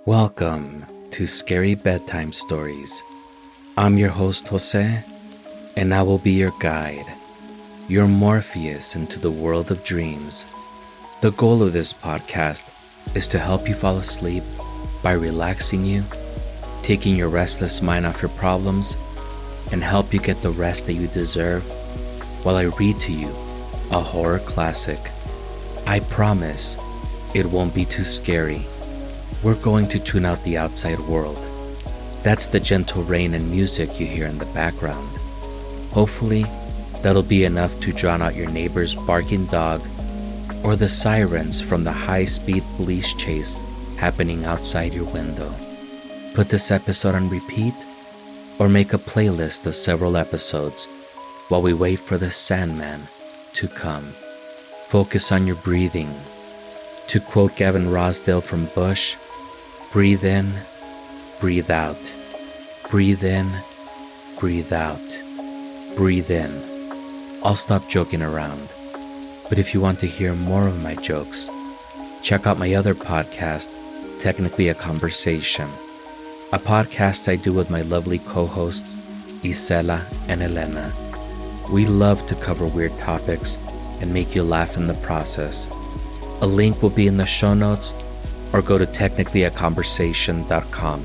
Welcome to Scary Bedtime Stories. I'm your host Jose, and I will be your guide, your Morpheus into the world of dreams. The goal of this podcast is to help you fall asleep by relaxing you, taking your restless mind off your problems, and help you get the rest that you deserve while I read to you a horror classic. I promise it won't be too scary. We're going to tune out the outside world. That's the gentle rain and music you hear in the background. Hopefully, that'll be enough to drown out your neighbor's barking dog or the sirens from the high-speed police chase happening outside your window. Put this episode on repeat or make a playlist of several episodes while we wait for the Sandman to come. Focus on your breathing. To quote Gavin Rossdale from Bush, breathe in, breathe out. Breathe in, breathe out. Breathe in. I'll stop joking around. But if you want to hear more of my jokes, check out my other podcast, Technically a Conversation, a podcast I do with my lovely co-hosts, Isela and Elena. We love to cover weird topics and make you laugh in the process. A link will be in the show notes, or go to technicallyaconversation.com.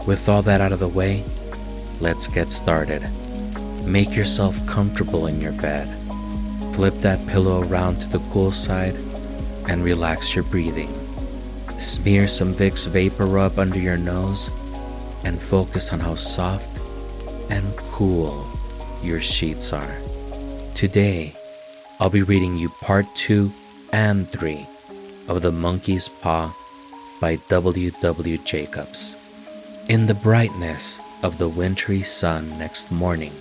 With all that out of the way, let's get started. Make yourself comfortable in your bed. Flip that pillow around to the cool side and relax your breathing. Smear some Vicks Vapor Rub under your nose and focus on how soft and cool your sheets are. Today, I'll be reading you part 2 and 3 of The Monkey's Paw by W.W. Jacobs. In the brightness of the wintry sun next morning,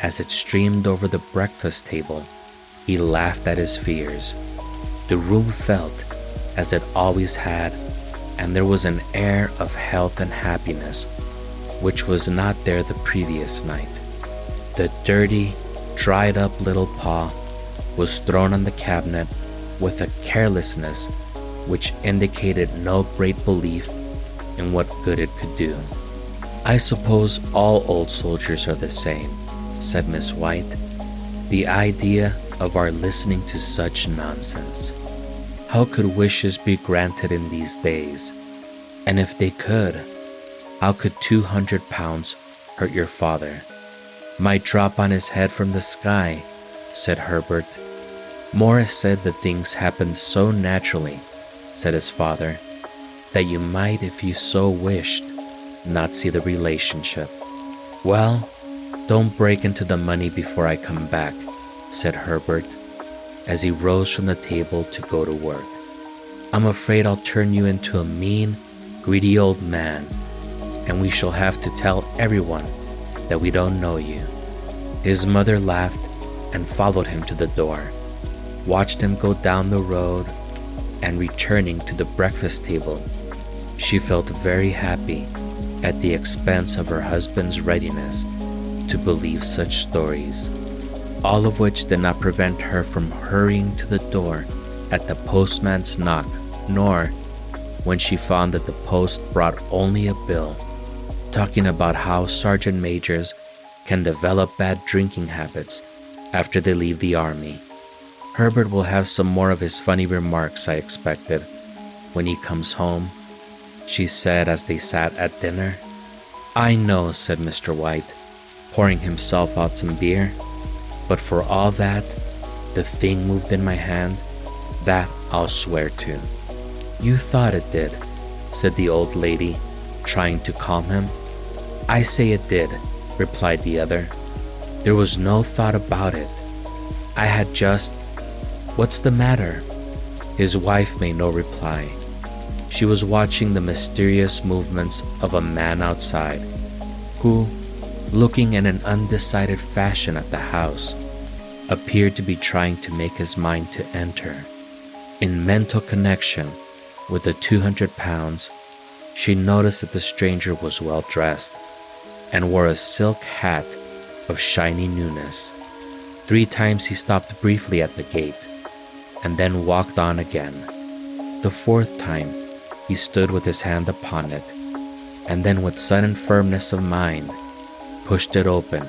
as it streamed over the breakfast table, he laughed at his fears. The room felt as it always had, and there was an air of health and happiness which was not there the previous night. The dirty, dried up little paw was thrown on the cabinet with a carelessness which indicated no great belief in what good it could do. "I suppose all old soldiers are the same," said Miss White. "The idea of our listening to such nonsense. How could wishes be granted in these days? And if they could, how could 200 pounds hurt your father?" "Might drop on his head from the sky," said Herbert. "Morris said that things happened so naturally," said his father, "that you might, if you so wished, not see the relationship." "Well, don't break into the money before I come back," said Herbert, as he rose from the table to go to work. "I'm afraid I'll turn you into a mean, greedy old man, and we shall have to tell everyone that we don't know you." His mother laughed and followed him to the door, watched him go down the road, and returning to the breakfast table, she felt very happy at the expense of her husband's readiness to believe such stories, all of which did not prevent her from hurrying to the door at the postman's knock, nor when she found that the post brought only a bill talking about how sergeant majors can develop bad drinking habits after they leave the army. "Herbert will have some more of his funny remarks, I expected, when he comes home," she said as they sat at dinner. "I know," said Mr. White, pouring himself out some beer, "but for all that, the thing moved in my hand, that I'll swear to." "You thought it did," said the old lady, trying to calm him. "I say it did," replied the other. "There was no thought about it. I had just— What's the matter?" His wife made no reply. She was watching the mysterious movements of a man outside, who, looking in an undecided fashion at the house, appeared to be trying to make his mind to enter. In mental connection with the 200 pounds, she noticed that the stranger was well dressed and wore a silk hat of shiny newness. 3 times he stopped briefly at the gate and then walked on again. The 4th time, He stood with his hand upon it, and then with sudden firmness of mind, pushed it open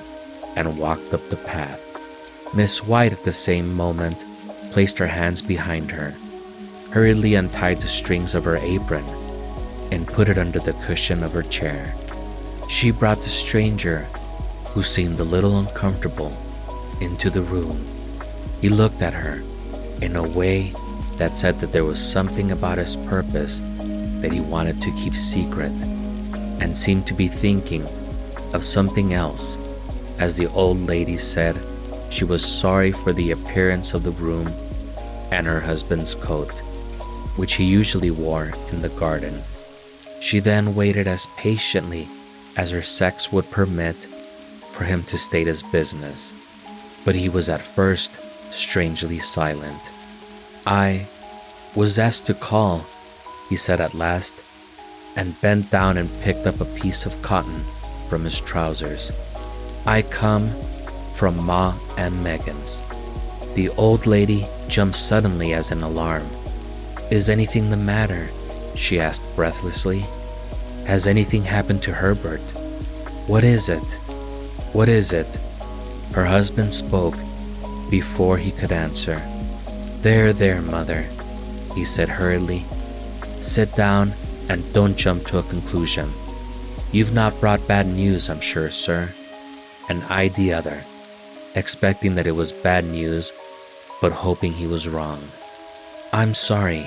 and walked up the path. Miss White at the same moment placed her hands behind her, hurriedly untied the strings of her apron, and put it under the cushion of her chair. She brought the stranger, who seemed a little uncomfortable, into the room. He looked at her in a way that said that there was something about his purpose that he wanted to keep secret, and seemed to be thinking of something else as the old lady said she was sorry for the appearance of the room and her husband's coat, which he usually wore in the garden. She then waited as patiently as her sex would permit for him to state his business, but he was at first strangely silent. "I was asked to call," he said at last, and bent down and picked up a piece of cotton from his trousers. "I come from Ma and Megan's." The old lady jumped suddenly as in alarm. "Is anything the matter?" she asked breathlessly. "Has anything happened to Herbert? What is it? What is it?" Her husband spoke before he could answer. There, mother," he said hurriedly. "Sit down and don't jump to a conclusion. You've not brought bad news, I'm sure, sir." And eyed the other, expecting that it was bad news, but hoping he was wrong. "I'm sorry,"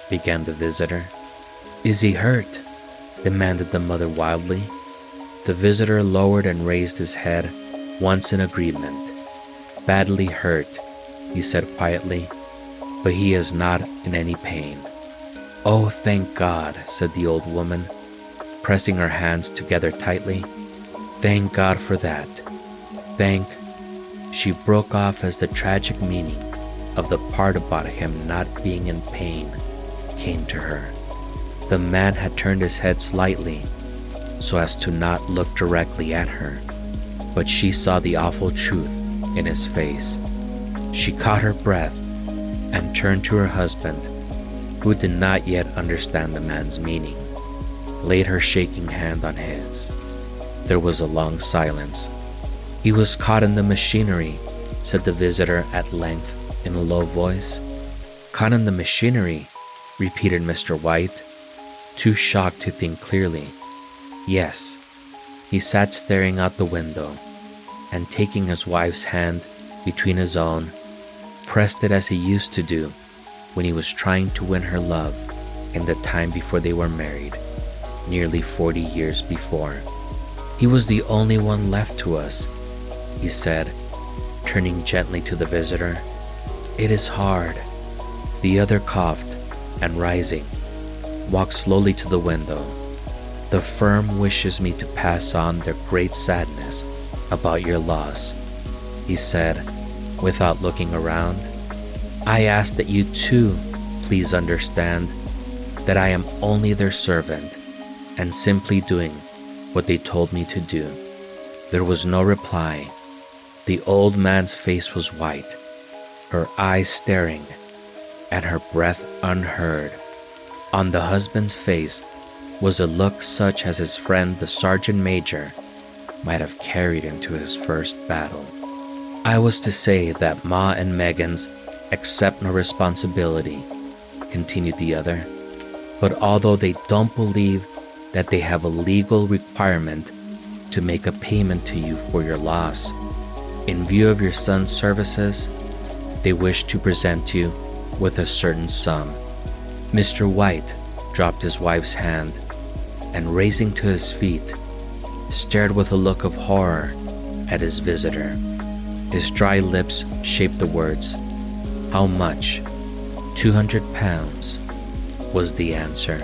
began the visitor. "Is he hurt?" demanded the mother wildly. The visitor lowered and raised his head once in agreement. "Badly hurt," he said quietly, "but he is not in any pain." "Oh, thank God," said the old woman, pressing her hands together tightly. "Thank God for that. Thank—" She broke off as the tragic meaning of the part about him not being in pain came to her. The man had turned his head slightly so as to not look directly at her, but she saw the awful truth in his face. She caught her breath and turned to her husband, who did not yet understand the man's meaning, laid her shaking hand on his. There was a long silence. "He was caught in the machinery," said the visitor at length in a low voice. "Caught in the machinery," repeated Mr. White, too shocked to think clearly. "Yes." He sat staring out the window, and taking his wife's hand between his own, pressed it as he used to do when he was trying to win her love in the time before they were married, nearly 40 years before. "He was the only one left to us," he said, turning gently to the visitor. "It is hard." The other coughed and, rising, walked slowly to the window. "The firm wishes me to pass on their great sadness about your loss," he said, without looking around. "I ask that you too please understand that I am only their servant and simply doing what they told me to do." There was no reply. The old man's face was white, her eyes staring, and her breath unheard. On the husband's face was a look such as his friend the sergeant major might have carried into his first battle. "I was to say that Ma and Megan's accept no responsibility," continued the other, "but although they don't believe that they have a legal requirement to make a payment to you for your loss, in view of your son's services, they wish to present you with a certain sum." Mr. White dropped his wife's hand and, raising to his feet, stared with a look of horror at his visitor. His dry lips shaped the words, "How much?" £200 was the answer.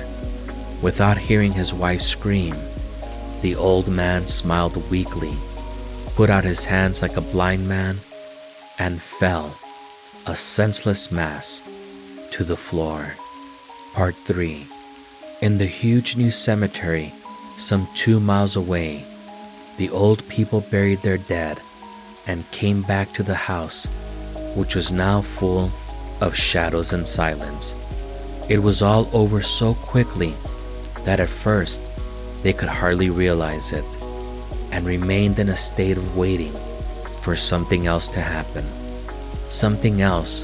Without hearing his wife scream, the old man smiled weakly, put out his hands like a blind man, and fell, a senseless mass, to the floor. Part 3. In the huge new cemetery, some 2 miles away, the old people buried their dead and came back to the house, which was now full of shadows and silence. It was all over so quickly that at first they could hardly realize it, and remained in a state of waiting for something else to happen. Something else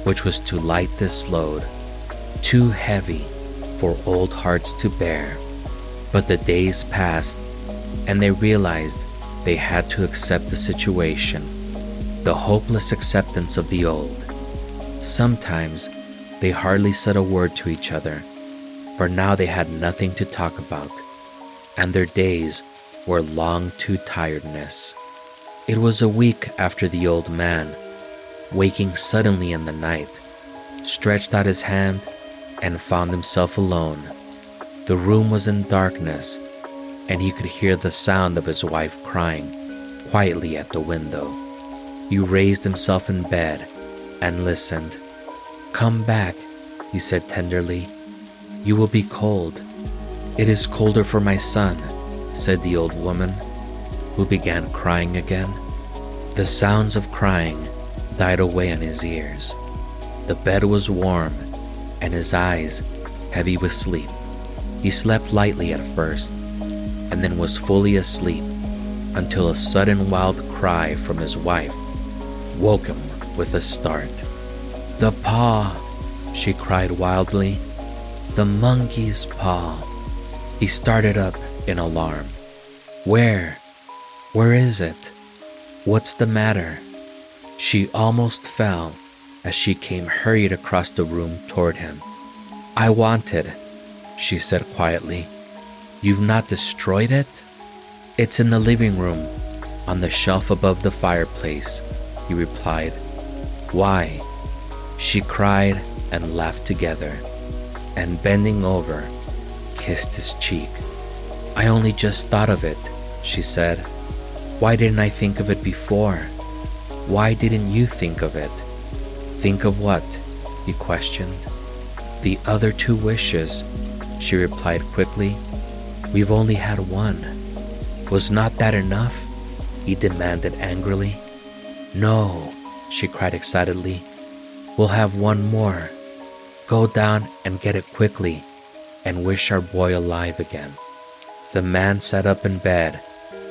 which was too light this load, too heavy for old hearts to bear. But the days passed, and they realized they had to accept the situation, the hopeless acceptance of the old. Sometimes they hardly said a word to each other, for now they had nothing to talk about, and their days were long to tiredness. It was a week after the old man, waking suddenly in the night, stretched out his hand and found himself alone. The room was in darkness, and he could hear the sound of his wife crying quietly at the window. He raised himself in bed and listened. "Come back," he said tenderly. "You will be cold." "It is colder for my son," said the old woman, who began crying again. The sounds of crying died away in his ears. The bed was warm, and his eyes heavy with sleep. He slept lightly at first, and then was fully asleep until a sudden wild cry from his wife woke him with a start. "The paw!" she cried wildly. "The monkey's paw!" He started up in alarm. Where is it? What's the matter?" She almost fell as she came hurried across the room toward him. "I want it," she said quietly. "You've not destroyed it?" "It's in the living room, on the shelf above the fireplace," he replied. "Why?" She cried and laughed together, and bending over, kissed his cheek. "I only just thought of it," she said. "Why didn't I think of it before? Why didn't you think of it?" "Think of what?" he questioned. "The other two wishes," she replied quickly. "We've only had one." "Was not that enough?" he demanded angrily. "No," she cried excitedly. "We'll have one more. Go down and get it quickly and wish our boy alive again." The man sat up in bed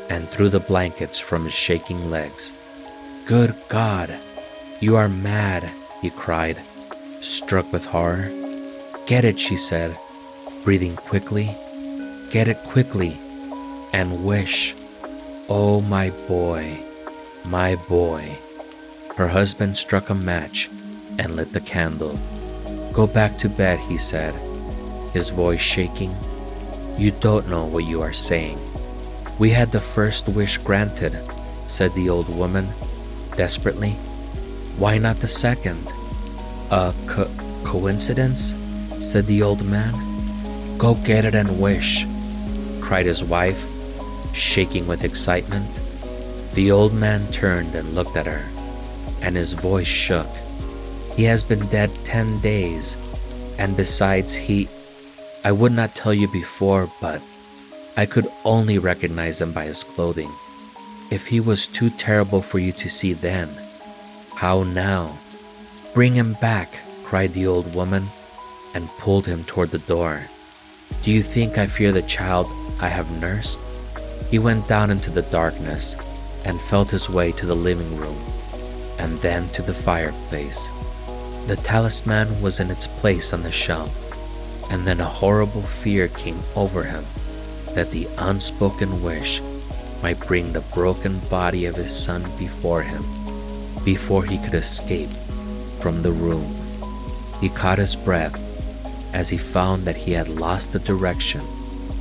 and threw the blankets from his shaking legs. "Good God, you are mad," he cried, struck with horror. "Get it," she said, breathing quickly. "Get it quickly and wish. Oh, my boy, my boy." Her husband struck a match and lit the candle. "Go back to bed," he said, his voice shaking. "You don't know what you are saying." "We had the first wish granted," said the old woman, desperately. "Why not the second?" "A coincidence?" said the old man. "Go get it and wish," cried his wife, shaking with excitement. The old man turned and looked at her, and his voice shook. "He has been dead 10 days, and besides I would not tell you before, but I could only recognize him by his clothing. If he was too terrible for you to see then, how now?" "Bring him back," cried the old woman, and pulled him toward the door. "Do you think I fear the child I have nursed?" He went down into the darkness and felt his way to the living room, and then to the fireplace. The talisman was in its place on the shelf, and then a horrible fear came over him that the unspoken wish might bring the broken body of his son before him, before he could escape from the room. He caught his breath as he found that he had lost the direction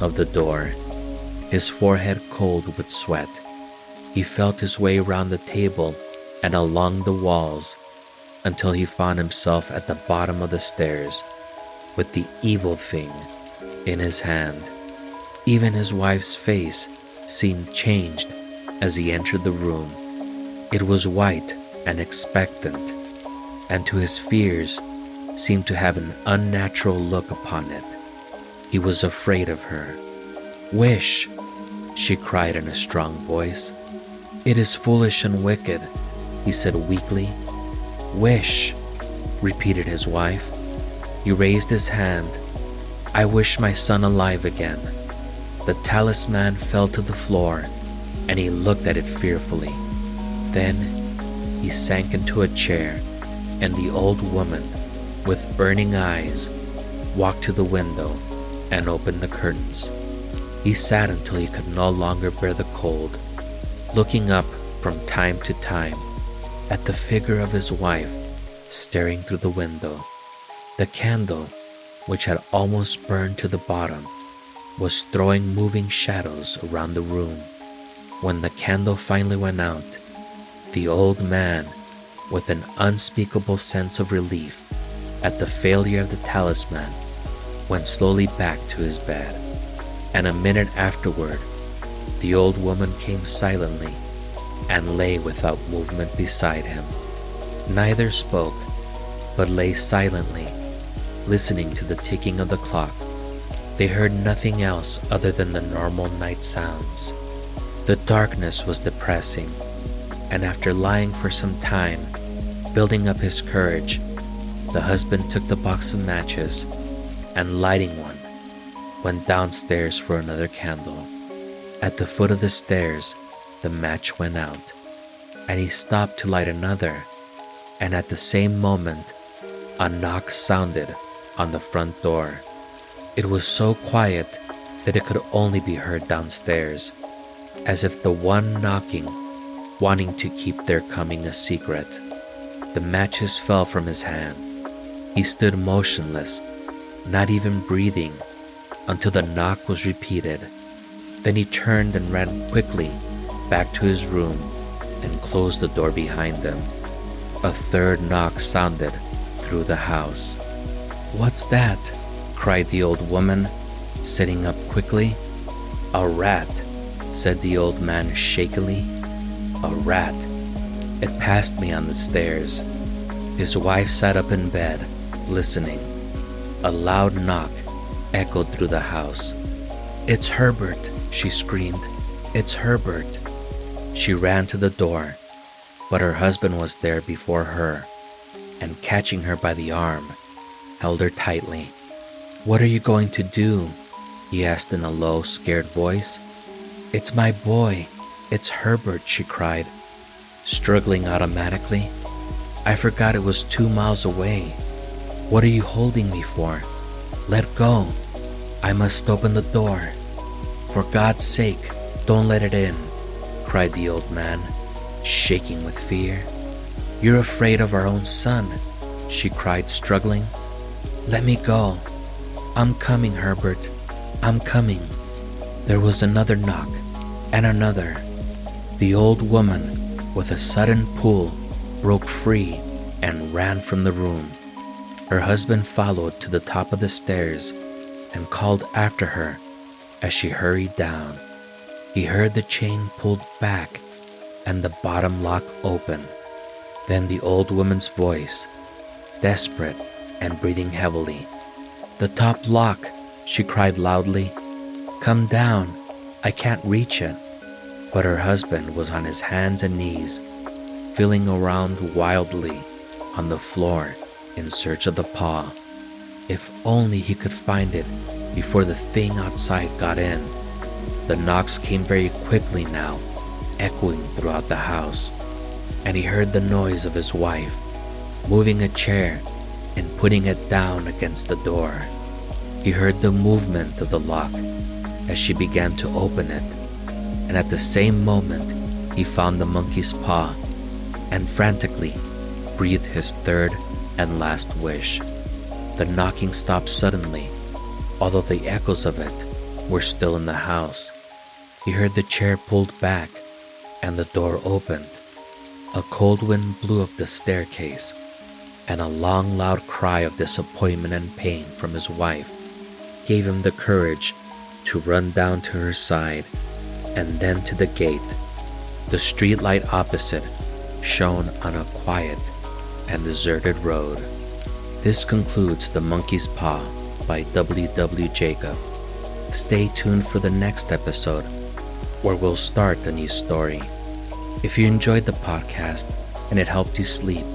of the door, his forehead cold with sweat. He felt his way around the table and along the walls until he found himself at the bottom of the stairs with the evil thing in his hand. Even his wife's face seemed changed as he entered the room. It was white and expectant, and to his fears seemed to have an unnatural look upon it. He was afraid of her. "Wish," she cried in a strong voice. "It is foolish and wicked," he said weakly. "Wish," repeated his wife. He raised his hand. "I wish my son alive again." The talisman fell to the floor, and he looked at it fearfully. Then he sank into a chair, and the old woman, with burning eyes, walked to the window and opened the curtains. He sat until he could no longer bear the cold, looking up from time to time at the figure of his wife staring through the window. The candle, which had almost burned to the bottom, was throwing moving shadows around the room. When the candle finally went out, the old man, with an unspeakable sense of relief at the failure of the talisman, went slowly back to his bed. And a minute afterward, the old woman came silently and lay without movement beside him. Neither spoke, but lay silently, listening to the ticking of the clock. They heard nothing else other than the normal night sounds. The darkness was depressing, and after lying for some time, building up his courage, the husband took the box of matches and, lighting one, went downstairs for another candle. At the foot of the stairs, the match went out, and he stopped to light another, and at the same moment, a knock sounded on the front door. It was so quiet that it could only be heard downstairs, as if the one knocking wanting to keep their coming a secret. The matches fell from his hand. He stood motionless, not even breathing, until the knock was repeated. Then he turned and ran quickly back to his room and closed the door behind him. A third knock sounded through the house. "What's that?" cried the old woman, sitting up quickly. "A rat," said the old man shakily. "A rat. It passed me on the stairs." His wife sat up in bed, listening. A loud knock echoed through the house. "It's Herbert," she screamed. "It's Herbert." She ran to the door, but her husband was there before her, and catching her by the arm, held her tightly. "What are you going to do?" he asked in a low, scared voice. "It's my boy. It's Herbert," she cried, struggling automatically. "I forgot it was 2 miles away. What are you holding me for? Let go. I must open the door. For God's sake, don't let it in," cried the old man, shaking with fear. "You're afraid of our own son," she cried, struggling. "Let me go. I'm coming, Herbert. I'm coming." There was another knock, and another. The old woman, with a sudden pull, broke free and ran from the room. Her husband followed to the top of the stairs and called after her as she hurried down. He heard the chain pulled back and the bottom lock open. Then the old woman's voice, desperate and breathing heavily. "The top lock," she cried loudly. "Come down. I can't reach it." But her husband was on his hands and knees, feeling around wildly on the floor in search of the paw. If only he could find it before the thing outside got in. The knocks came very quickly now, echoing throughout the house, and he heard the noise of his wife moving a chair and putting it down against the door. He heard the movement of the lock as she began to open it, and at the same moment he found the monkey's paw and frantically breathed his third and last wish. The knocking stopped suddenly, although the echoes of it were still in the house. He heard the chair pulled back and the door opened. A cold wind blew up the staircase, and a long, loud cry of disappointment and pain from his wife gave him the courage to run down to her side and then to the gate. The street light opposite shone on a quiet and deserted road. This concludes The Monkey's Paw by W.W. Jacob. Stay tuned for the next episode, where we'll start a new story. If you enjoyed the podcast and it helped you sleep,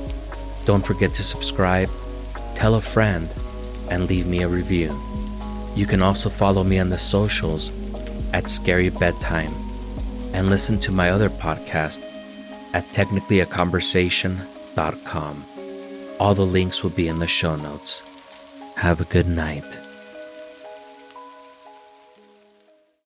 don't forget to subscribe, tell a friend, and leave me a review. You can also follow me on the socials at Scary Bedtime and listen to my other podcast at technicallyaconversation.com. All the links will be in the show notes. Have a good night.